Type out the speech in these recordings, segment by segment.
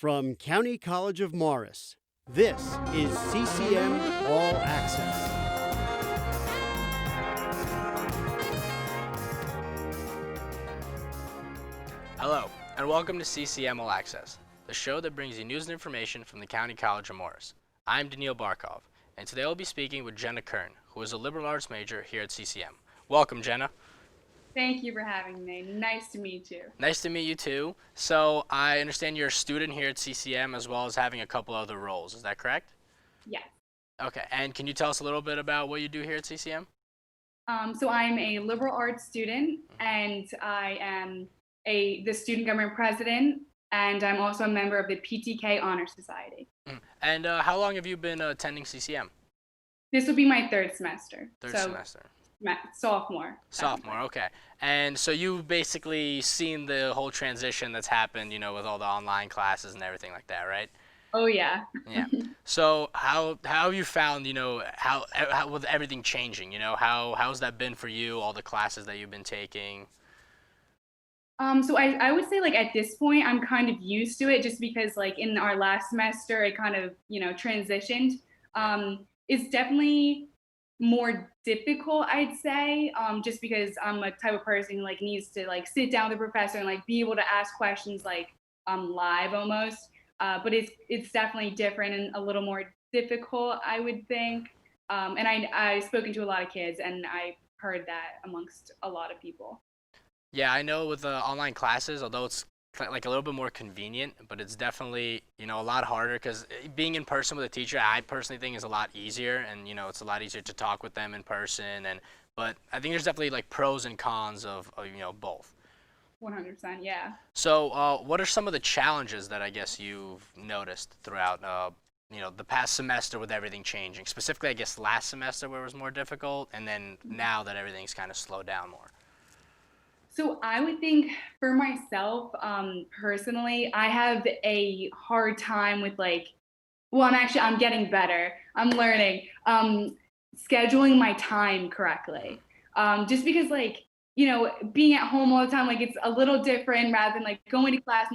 From County College of Morris, this is CCM All Access. Hello, and welcome to CCM All Access, the show that brings you news and information from the County College of Morris. I'm Daniil Barkov, and today I'll be speaking with Jenna Curran, who is a liberal arts major here at CCM. Welcome, Jenna. Thank you for having me. Nice to meet you. Nice to meet you too. So I understand you're a student here at CCM as well as having a couple other roles. Is that correct? Yes. Okay, and can you tell us a little bit about what you do here at CCM? So I'm a liberal arts student, and I am the student government president, and I'm also a member of the PTK Honor Society. And how long have you been attending CCM? This will be my third semester. Third semester. Sophomore. Sophomore, okay. And so you've basically seen the whole transition that's happened, with all the online classes and everything like that, right? Oh yeah. Yeah. So how have you found, how with everything changing, how's that been for you, all the classes that you've been taking? So I would say like at this point I'm kind of used to it just because like in our last semester it kind of, transitioned. It's definitely more difficult, I'd say, just because I'm a type of person who like needs to like sit down with the professor and like be able to ask questions like live almost. But it's definitely different and a little more difficult, I would think. And I've spoken to a lot of kids and I heard that amongst a lot of people. Yeah, I know with online classes, although it's like a little bit more convenient, but it's definitely, a lot harder because being in person with a teacher, I personally think is a lot easier, and it's a lot easier to talk with them in person. But I think there's definitely like pros and cons of both. 100%, yeah. So, what are some of the challenges that I guess you've noticed throughout, the past semester with everything changing? Specifically, I guess last semester where it was more difficult, and then now that everything's kind of slowed down more. So I would think for myself, personally, I have a hard time with like, well, I'm getting better. I'm learning, scheduling my time correctly. Just because like, being at home all the time, like it's a little different rather than like going to class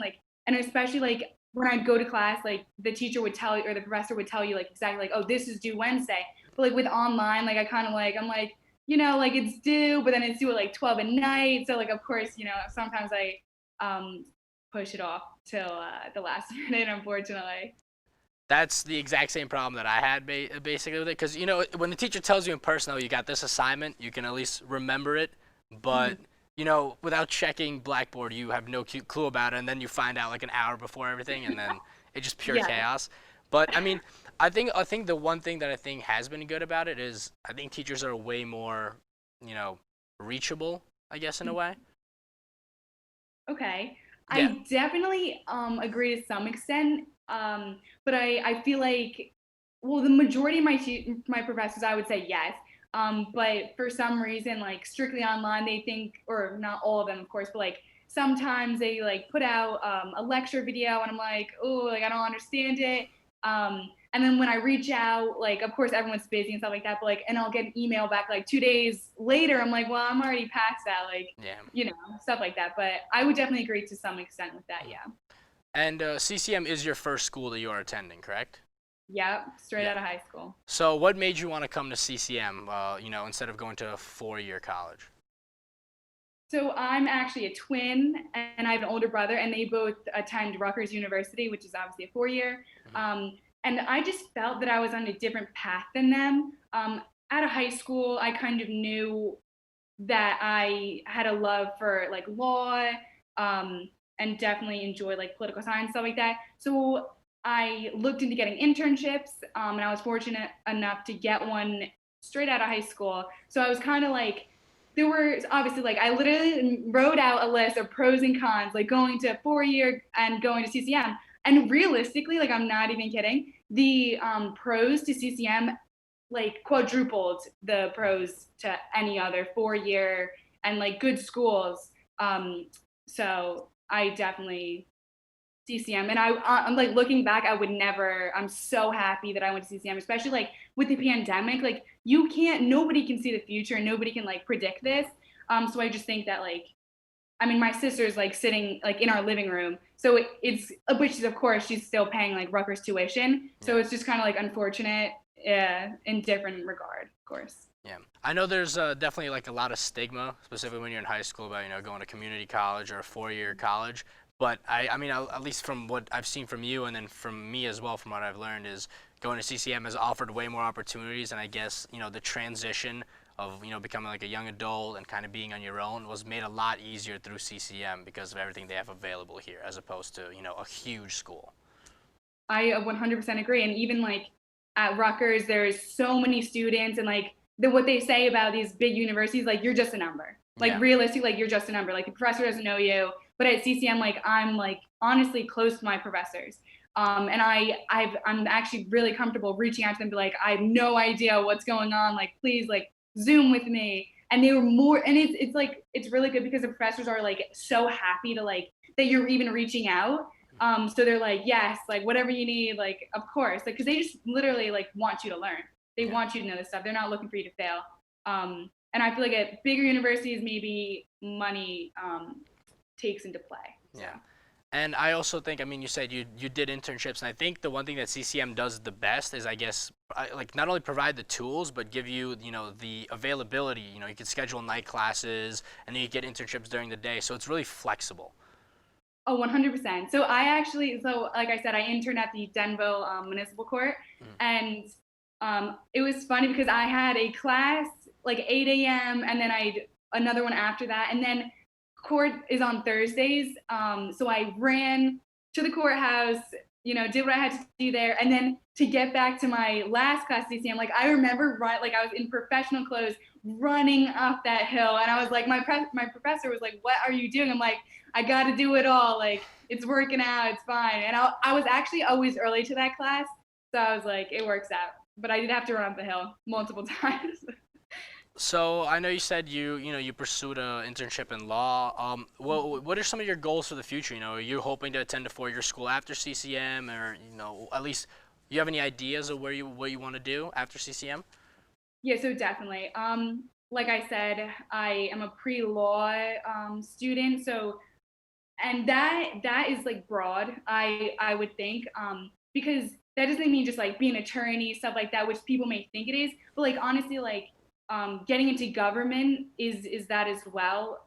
and especially like when I'd go to class, like the teacher would tell you or the professor would tell you like exactly like, oh, this is due Wednesday. But like with online, like I'm like, like it's due, but then it's due at like 12 at night. So like, of course, sometimes I push it off till the last minute, unfortunately. That's the exact same problem that I had basically with it, because when the teacher tells you in person, oh, you got this assignment, you can at least remember it, but without checking Blackboard, you have no clue about it, and then you find out like an hour before everything, and then it's just pure Yeah. chaos. But I mean, I think the one thing that I think has been good about it is I think teachers are way more, reachable, I guess, in a way. Okay. Yeah. I definitely agree to some extent. But I feel like, well, the majority of my professors, I would say yes. But for some reason, like strictly online, they think, or not all of them, of course, but like sometimes they like put out a lecture video, and I'm like, oh, like I don't understand it. And then when I reach out, like of course everyone's busy and stuff like that, but like, and I'll get an email back like 2 days later. I'm like, well, I'm already past that, like, Yeah. stuff like that. But I would definitely agree to some extent with that. Yeah. And CCM is your first school that you are attending, correct? Yeah, straight Yeah. out of high school. So what made you want to come to CCM, instead of going to a four-year college? So I'm actually a twin, and I have an older brother, and they both attend Rutgers University, which is obviously a 4 year. And I just felt that I was on a different path than them. Out of high school, I kind of knew that I had a love for like law, and definitely enjoyed like political science, stuff like that. So I looked into getting internships, and I was fortunate enough to get one straight out of high school. So I was kind of like, there were obviously like I literally wrote out a list of pros and cons, like going to 4 year and going to CCM. And realistically, like I'm not even kidding, the pros to CCM like quadrupled the pros to any other 4 year and like good schools. So I definitely CCM, and I'm like looking back, I would never. I'm so happy that I went to CCM, especially like with the pandemic. Like nobody can see the future, and nobody can like predict this. So I just think that like I mean, my sister's like sitting like in our living room. So it's, which is of course she's still paying like Rutgers tuition. So it's just kind of like unfortunate in different regard, of course. Yeah, I know there's definitely like a lot of stigma, specifically when you're in high school, about going to community college or a four-year college. But I mean, at least from what I've seen from you, and then from me as well, from what I've learned, is going to CCM has offered way more opportunities, and I guess the transition of becoming like a young adult and kind of being on your own was made a lot easier through CCM because of everything they have available here, as opposed to a huge school. I 100% agree, and even like at Rutgers, there's so many students, and like what they say about these big universities, like you're just a number. Like realistically, like you're just a number. Like the professor doesn't know you. But at CCM, like I'm like honestly close to my professors. And I'm actually really comfortable reaching out to them and be like, I have no idea what's going on. Like, please like Zoom with me. And they were more, and it's like, it's really good because the professors are like so happy to like, that you're even reaching out. So they're like, yes, like whatever you need, like, of course, like, cause they just literally like want you to learn. They want you to know this stuff. They're not looking for you to fail. And I feel like at bigger universities, maybe money takes into play. So. Yeah. And I also think, I mean, you said you did internships, and I think the one thing that CCM does the best is, I guess, like not only provide the tools, but give you, the availability. You can schedule night classes, and then you get internships during the day, so it's really flexible. Oh, 100%. So I actually, like I said, I interned at the Denville Municipal Court, and it was funny because I had a class like 8 a.m. and then another one after that, and then court is on Thursdays. So I ran to the courthouse, did what I had to do there, and then to get back to my last class at CCM, like I remember like I was in professional clothes running up that hill, and I was like, my professor was like, "What are you doing?" I'm like, I got to do it all. Like, it's working out. It's fine. And I was actually always early to that class. So I was like, it works out. But I did have to run up the hill multiple times. So I know you said you pursued an internship in law. What are some of your goals for the future? Are you hoping to attend a four-year school after CCM, or at least you have any ideas of what you want to do after CCM? Yeah, so definitely. Like I said, I am a pre-law student, so and that is like broad. I would think because that doesn't mean just like being an attorney, stuff like that, which people may think it is, but like honestly, like getting into government is that as well.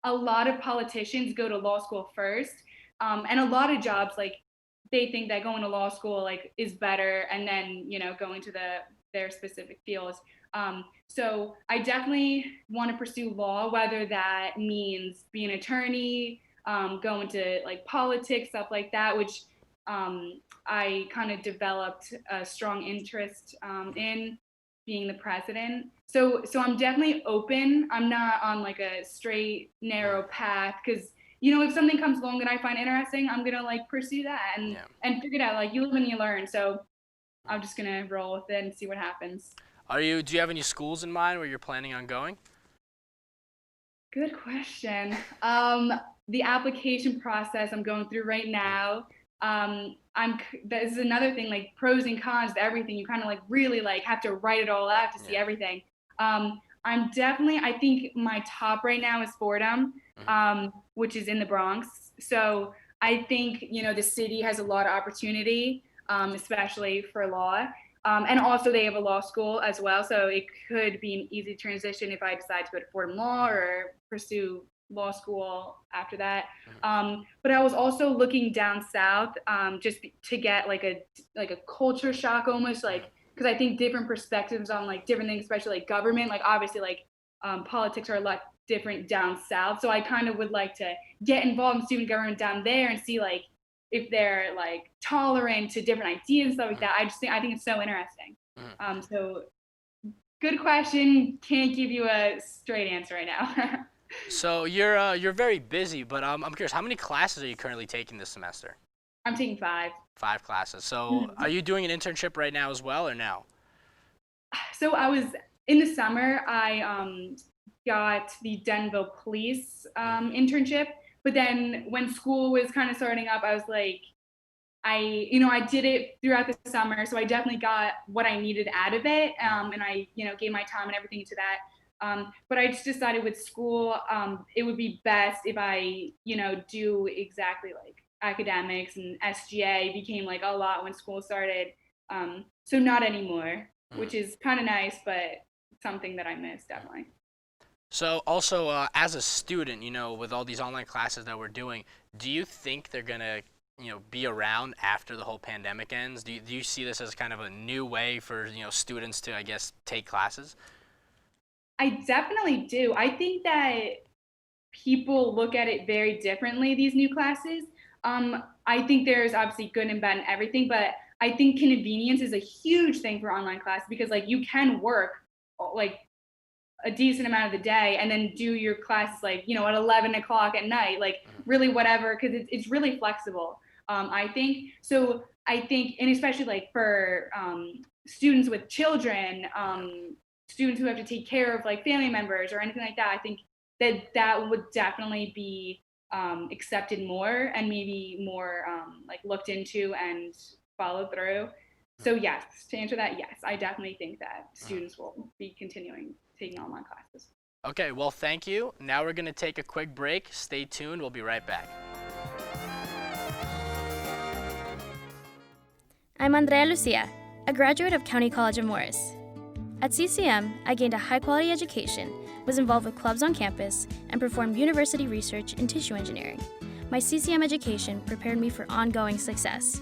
A lot of politicians go to law school first, and a lot of jobs like they think that going to law school like is better, and then going to their specific fields. So I definitely want to pursue law, whether that means being an attorney, going to like politics, stuff like that, which I kind of developed a strong interest in being the president. So I'm definitely open. I'm not on like a straight, narrow path because if something comes along that I find interesting, I'm gonna like pursue that and figure it out. Like you live and you learn. So I'm just gonna roll with it and see what happens. Do you have any schools in mind where you're planning on going? Good question. The application process I'm going through right now. This is another thing, like pros and cons to everything. You kind of like really like have to write it all out to see everything. I think my top right now is Fordham, which is in the Bronx. So I think, the city has a lot of opportunity, especially for law. And also they have a law school as well. So it could be an easy transition if I decide to go to Fordham Law or pursue law school after that. But I was also looking down south just to get like a culture shock almost, like because I think different perspectives on like different things, especially like government, like obviously like politics are a lot different down south. So I kind of would like to get involved in student government down there and see like if they're like tolerant to different ideas and stuff like that. I think it's so interesting. So good question. Can't give you a straight answer right now. So you're very busy, but I'm curious, how many classes are you currently taking this semester? I'm taking 5. 5 classes. So are you doing an internship right now as well, or no? So I was in the summer. I got the Denville Police internship, but then when school was kind of starting up, I was like, I did it throughout the summer, so I definitely got what I needed out of it, and I gave my time and everything to that. But I just decided with school, it would be best if I, do exactly like academics, and SGA became like a lot when school started. So not anymore, which is kind of nice, but something that I miss definitely. So also, as a student, with all these online classes that we're doing, do you think they're gonna, be around after the whole pandemic ends? Do you see this as kind of a new way for, students to, I guess, take classes? I definitely do. I think that people look at it very differently, these new classes. I think there's obviously good and bad in everything, but I think convenience is a huge thing for online class because like you can work like a decent amount of the day and then do your classes like, at 11 o'clock at night, like really whatever, because it's really flexible. I think. So I think, and especially like for students with children, students who have to take care of like family members or anything like that, I think that would definitely be accepted more and maybe more like looked into and followed through. So yes, to answer that, yes, I definitely think that students will be continuing taking online classes. Okay, well, thank you. Now we're gonna take a quick break. Stay tuned. We'll be right back. I'm Andrea Lucia, a graduate of County College of Morris. At CCM, I gained a high-quality education, was involved with clubs on campus, and performed university research in tissue engineering. My CCM education prepared me for ongoing success.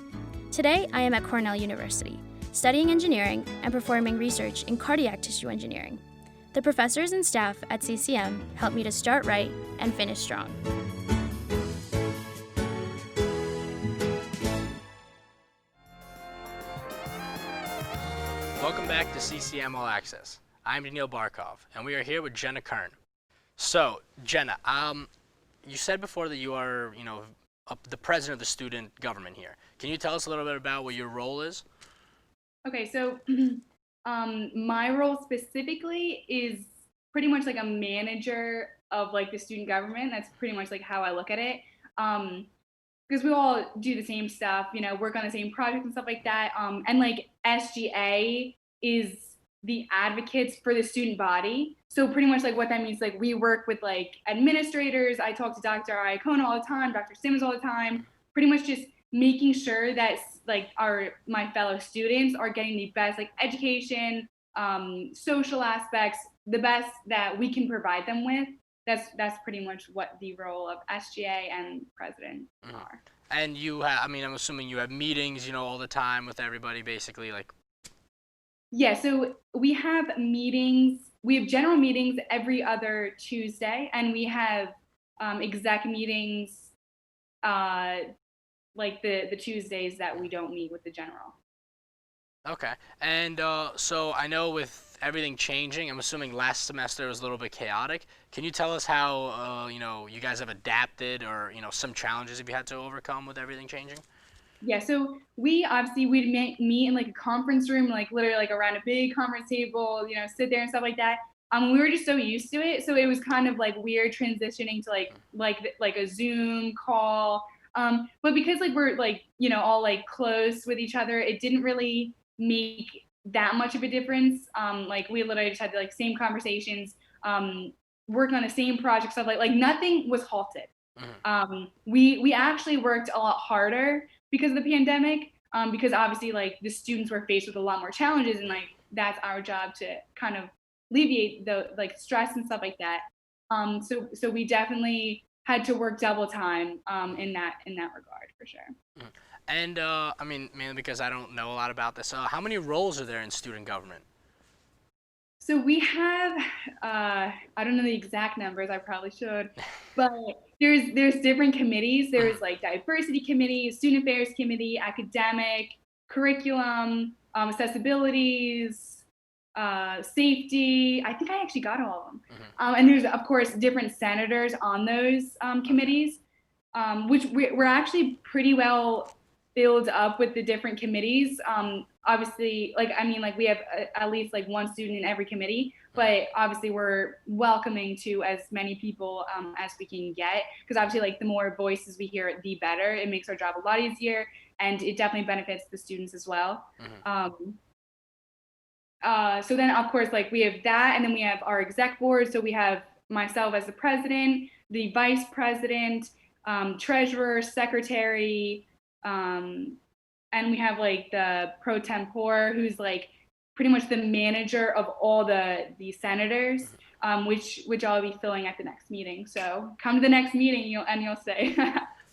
Today, I am at Cornell University, studying engineering and performing research in cardiac tissue engineering. The professors and staff at CCM helped me to start right and finish strong. Welcome back to CCM All Access. I'm Daniil Barkov, and we are here with Jenna Curran. So, Jenna, you said before that you are, the president of the student government here. Can you tell us a little bit about what your role is? Okay, so my role specifically is pretty much like a manager of like the student government. That's pretty much like how I look at it. Because we all do the same stuff, work on the same projects and stuff like that. And like SGA is the advocates for the student body. So pretty much like what that means, like we work with like administrators. I talk to Dr. Iacona all the time, Dr. Simmons all the time, pretty much just making sure that like my fellow students are getting the best like education, social aspects, the best that we can provide them with. That's pretty much what the role of SGA and president are. And you have, I'm assuming you have meetings, all the time with everybody, basically, like. Yeah, so we have meetings. We have general meetings every other Tuesday, and we have exec meetings like the Tuesdays that we don't meet with the general. Okay, and so I know with everything changing, I'm assuming last semester was a little bit chaotic. Can you tell us how you guys have adapted, or some challenges you had to overcome with everything changing? Yeah, so we'd meet in like a conference room, like literally like around a big conference table, sit there and stuff like that. We were just so used to it, so it was kind of like weird transitioning to like a Zoom call. But because like we're like all like close with each other, it didn't really make that much of a difference. Like we literally just had like same conversations, working on the same project stuff. Like nothing was halted. We actually worked a lot harder because of the pandemic, because obviously like the students were faced with a lot more challenges, and like that's our job to kind of alleviate the like stress and stuff like that. So we definitely had to work double time in that regard for sure. And mainly because I don't know a lot about this. How many roles are there in student government? So we have, I don't know the exact numbers, I probably should, but there's different committees. There's like diversity committee, student affairs committee, academic, curriculum, accessibilities, safety. I think I actually got all of them. And there's of course different senators on those committees, which we're actually pretty well filled up with the different committees. Obviously, like we have at least like one student in every committee, but obviously we're welcoming to as many people as we can get, because obviously like the more voices we hear, the better. It makes our job a lot easier, and it definitely benefits the students as well. So then of course, like we have that, and then we have our exec board. So we have myself as the president, the vice president, treasurer, secretary, and we have like the pro tempore, who's like pretty much the manager of all the senators, which I'll be filling at the next meeting. So come to the next meeting, you'll say.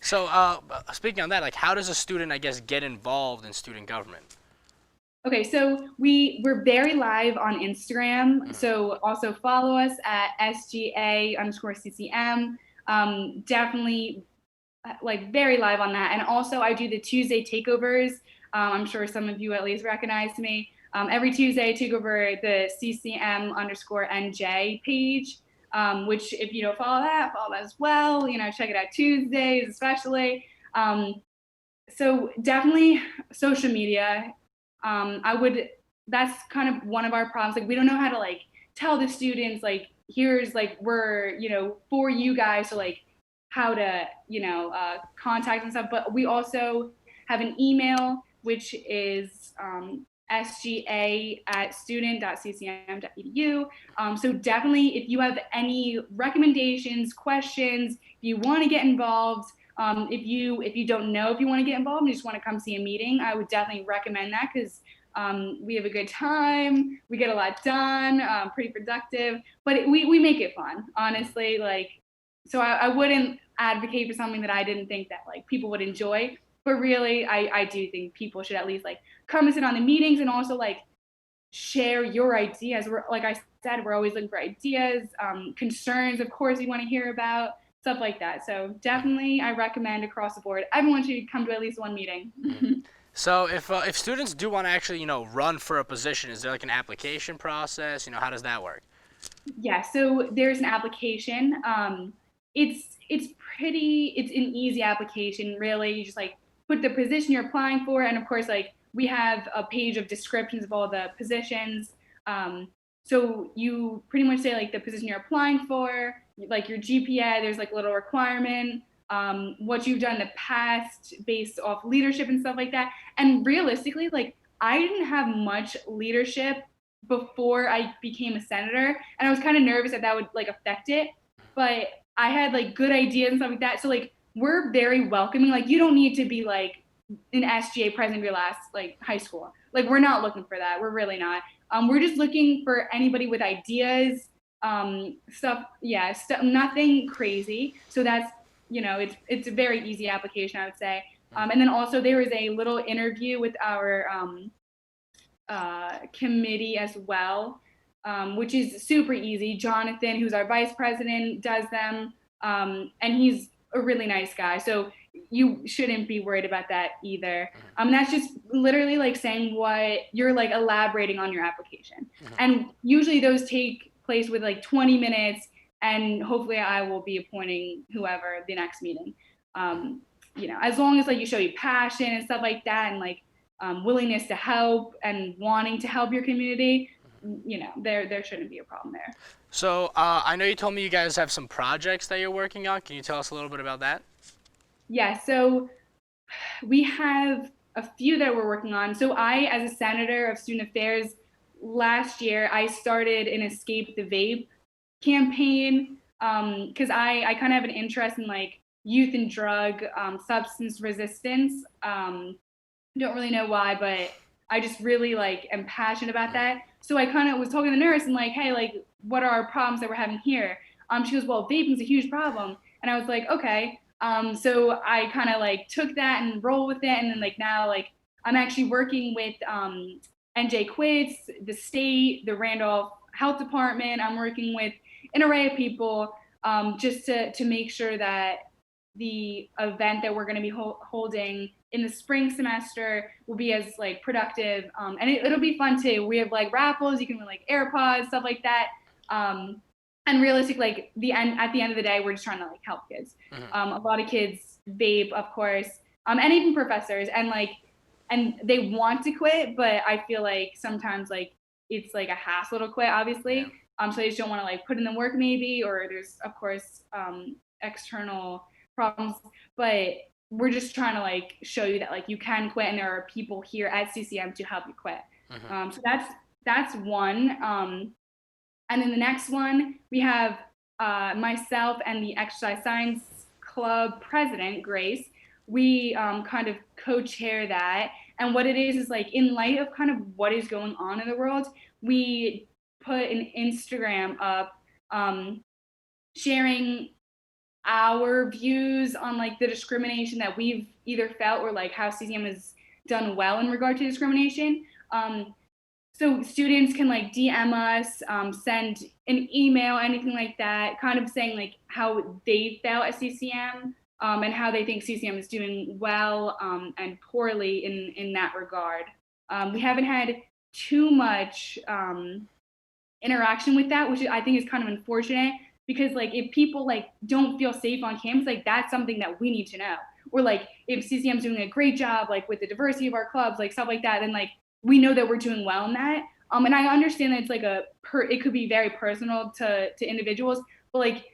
So speaking on that, like how does a student, I guess, get involved in student government? Okay, so we're very live on Instagram. So also follow us at SGA_CCM. Definitely like very live on that. And also I do the Tuesday takeovers. I'm sure some of you at least recognize me. Every Tuesday I take over the CCM_NJ page, which if you don't follow that as well. Check it out Tuesdays especially. So definitely social media. That's kind of one of our problems. Like we don't know how to like tell the students like, here's like, we're, for you guys. So like how to, contact and stuff. But we also have an email, which is sga@student.ccm.edu. So definitely if you have any recommendations, questions, if you want to get involved, if you don't know if you want to get involved and you just want to come see a meeting, I would definitely recommend that, because we have a good time, we get a lot done, pretty productive, but we make it fun, honestly. Like, so I wouldn't advocate for something that I didn't think that like people would enjoy, but really I do think people should at least like come and sit on the meetings, and also like share your ideas. Like I said, we're always looking for ideas, concerns, of course, we want to hear about stuff like that. So definitely I recommend across the board everyone should come to at least one meeting. So if students do want to actually run for a position, is there like an application process? How does that work? Yeah, so there's an application. It's an easy application, really. You just like put the position you're applying for, and of course like we have a page of descriptions of all the positions. So you pretty much say like the position you're applying for, like your GPA, there's like a little requirement, what you've done in the past based off leadership and stuff like that. And realistically, like I didn't have much leadership before I became a senator, and I was kind of nervous that would like affect it, but I had like good ideas and stuff like that. So like we're very welcoming. Like you don't need to be like an SGA president of your last like high school. Like we're not looking for that. We're really not. We're just looking for anybody with ideas, stuff. Yeah, nothing crazy. So that's it's a very easy application, I would say. And then also there is a little interview with our committee as well, which is super easy. Jonathan, who's our vice president, does them, and he's a really nice guy. So you shouldn't be worried about that either. That's just literally like saying what you're like elaborating on your application. And usually those take place with like 20 minutes, and hopefully I will be appointing whoever the next meeting. As long as like you show your passion and stuff like that, and like willingness to help and wanting to help your community, there shouldn't be a problem there. So I know you told me you guys have some projects that you're working on. Can you tell us a little bit about that? Yeah, so we have a few that we're working on. So I, as a senator of student affairs, last year I started an Escape the Vape campaign, because I kind of have an interest in like youth and drug substance resistance. Don't really know why, but I just really like am passionate about that. So I kind of was talking to the nurse and like, hey, like what are our problems that we're having here? She goes, well, vaping's a huge problem. And I was like, okay. So I kind of like took that and roll with it. And then like now like I'm actually working with NJ Quits, the state, the Randolph Health Department. I'm working with an array of people, just to make sure that the event that we're going to be holding in the spring semester will be as like productive, and it'll be fun too. We have like raffles, you can win like AirPods, stuff like that. And realistically, like at the end of the day, we're just trying to like help kids. A lot of kids vape, of course, and even professors, and they want to quit, but I feel like sometimes like it's like a hassle to quit, obviously. So they just don't want to like put in the work maybe, or there's of course external problems, but we're just trying to like show you that like you can quit, and there are people here at CCM to help you quit. So that's one. And then the next one, we have myself and the Exercise Science Club president, Grace. We kind of co-chair that. And what it is like, in light of kind of what is going on in the world, we put an Instagram up sharing our views on like the discrimination that we've either felt or like how CCM has done well in regard to discrimination. So students can like DM us, send an email, anything like that, kind of saying like how they felt at CCM and how they think CCM is doing well and poorly in that regard. We haven't had too much interaction with that, which I think is kind of unfortunate, because like if people like don't feel safe on campus, like that's something that we need to know. Or like if CCM's doing a great job like with the diversity of our clubs, like stuff like that, then like we know that we're doing well in that. And I understand that it's like it could be very personal to individuals, but like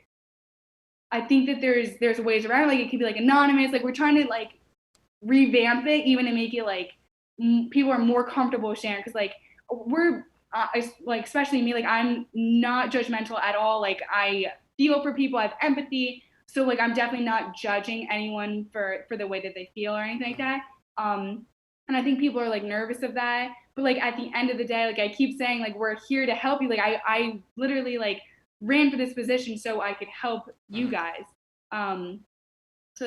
I think that there's ways around, like it could be like anonymous, like we're trying to like revamp it even to make it like people are more comfortable sharing, because like we're like, especially me, like I'm not judgmental at all. Like I feel for people, I have empathy. So like I'm definitely not judging anyone for the way that they feel or anything like that. And I think people are like nervous of that. But like at the end of the day, like I keep saying, like we're here to help you. Like I literally like ran for this position so I could help you guys. So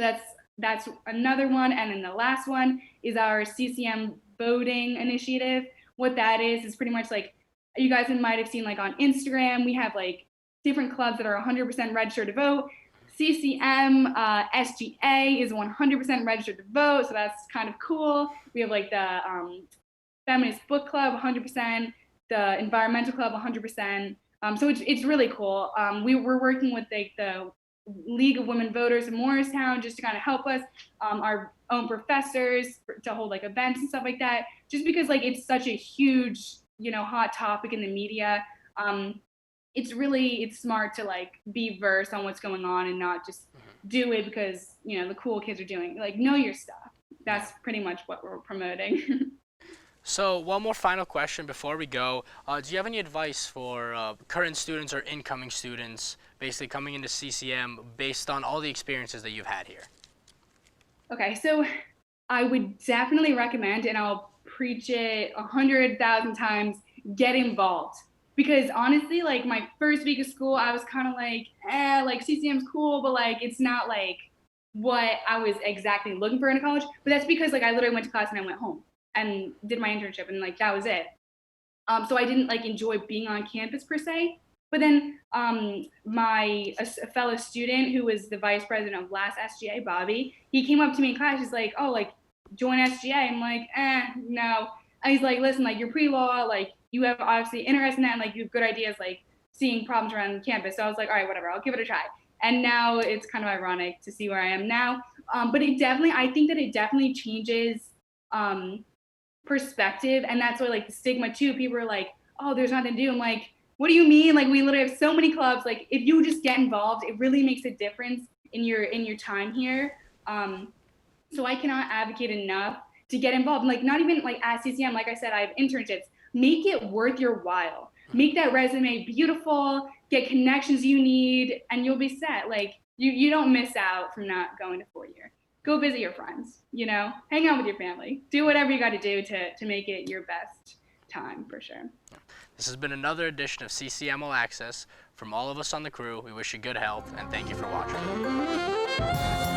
that's another one. And then the last one is our Ccm Voting Initiative. What that is pretty much like, you guys might have seen like on Instagram, we have like different clubs that are 100% registered to vote. CCM SGA is 100% registered to vote, so that's kind of cool. We have like the Feminist Book Club 100%, the Environmental Club 100%. So it's really cool. We're working with like the League of Women Voters in Morristown just to kind of help us, our own professors to hold like events and stuff like that, just because like it's such a huge, hot topic in the media. It's smart to like be versed on what's going on and not just do it because the cool kids are doing, like know your stuff. That's pretty much what we're promoting. So one more final question before we go. Do you have any advice for current students or incoming students basically coming into CCM based on all the experiences that you've had here? Okay, so I would definitely recommend, and I'll preach it 100,000 times, get involved. Because honestly, like my first week of school, I was kind of like, like CCM's cool, but like it's not like what I was exactly looking for in a college. But that's because like I literally went to class and I went home and did my internship and like that was it. So I didn't like enjoy being on campus per se. But then a fellow student who was the vice president of last SGA, Bobby, he came up to me in class. He's like, oh, like join SGA. I'm like, no. And he's like, listen, like you're pre-law, like you have obviously interest in that, and like you have good ideas, like seeing problems around campus. So I was like, all right, whatever, I'll give it a try. And now it's kind of ironic to see where I am now. But I think that it definitely changes perspective, and that's why like the stigma too. People are like, oh, there's nothing to do. I'm like, what do you mean? Like we literally have so many clubs. Like if you just get involved, it really makes a difference in your time here. So I cannot advocate enough to get involved. And like not even like at CCM, like I said, I have internships. Make it worth your while. Make that resume beautiful, get connections you need, and you'll be set. Like you don't miss out from not going to 4-year. Go visit your friends, hang out with your family, do whatever you got to do to make it your best time for sure. This has been another edition of CCM All Access. From all of us on the crew, we wish you good health and thank you for watching.